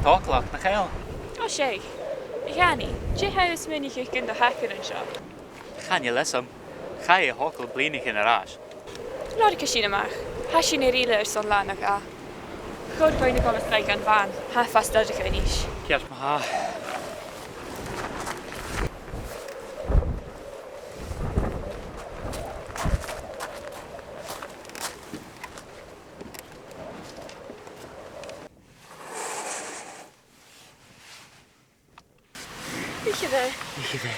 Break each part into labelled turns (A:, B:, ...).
A: talklach na chael.
B: O sé, I gani, je haus munig ich gyn do hacker yn sio.
A: Gaan je lesam. Ga je hokel blinig in arras.
B: Lord Kashina mach, hasin er Ìle son lan ag a. God gwain y gomys rai gan fan, ha fast dodych yn ish.
A: Kies ma ha.
B: Ich fe.
A: Ie fe.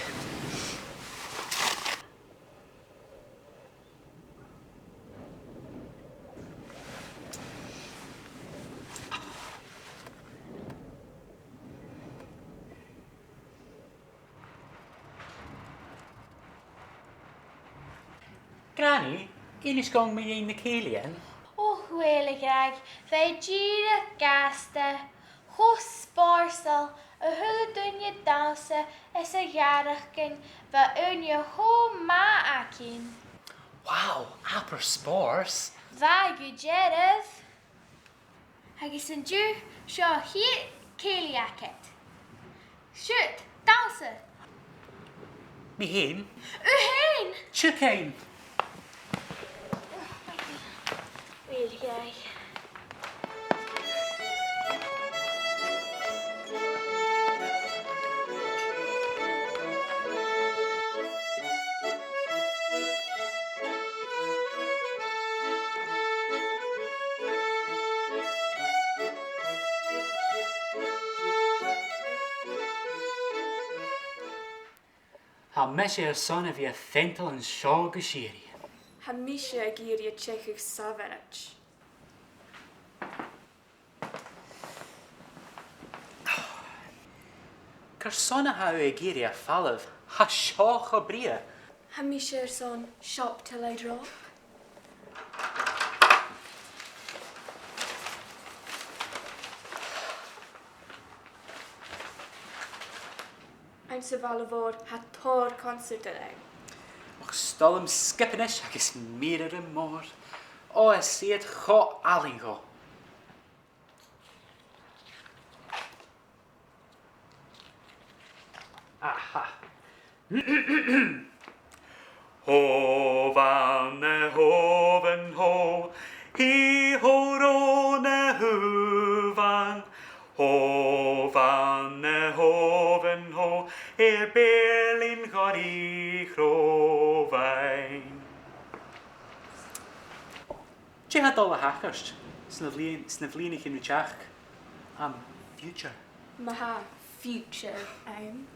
A: Granny, een is gong mee in de kelien.
C: Och, wele graag, wij dieren gasten, goos sparsel, een hulle dunje dansen, is een jarigken, we unje ho ma akin.
A: Wow, apper spors.
C: Waar je jeref? Hag is een duur, zo hier keliaket. Shoot, dansen.
A: Mi heen.
C: U heen!
A: Chicken.
C: Wele graag.
A: Ha mesje er son of je fentel en shaw geshiri.
B: Ha misha ag iria Czechych savarach.
A: Kersona ha u egiria fallev. Ha shaw chabria.
B: Ha misha er son shop till I drop. Ein se valavor ha tor concert alay.
A: Och stolum skippenish agus mirror and more. Oh, I see it go allingo. Aha. Ho van hoven ho, hi horone huvan. Ho van hoven ho, berlin går I grovein. Je had alle hackers. Snavlienig in de am future.
B: Maha future I'm.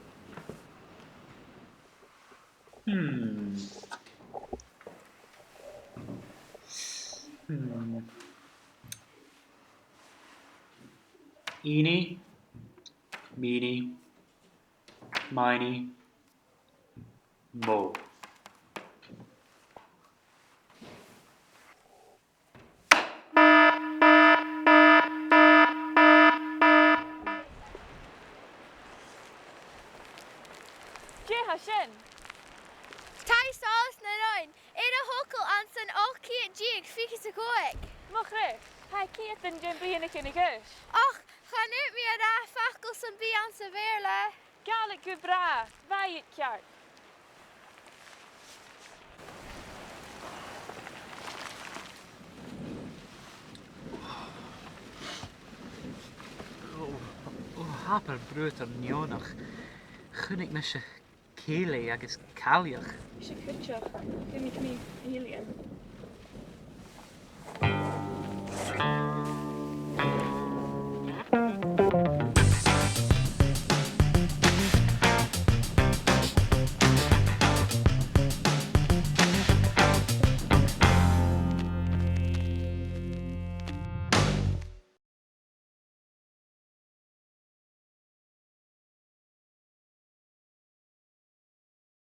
A: Eeny, meeny, miny, mo.
B: Je ha shin.
C: Tai saus na noin, een hokkel aan zijn oogje jig, fieke te goek.
B: Moch re, ha kiet yn dyn bianig yn y gyrs.
C: Och, ga nu meer daar fakkels en bij aan ze weerle.
B: Galig gu bra, vai it kjart.
A: Haper bruter nionach. Gun ik mesje kele agus kaliach.
B: Is ik kutjach, gym ik mi alien.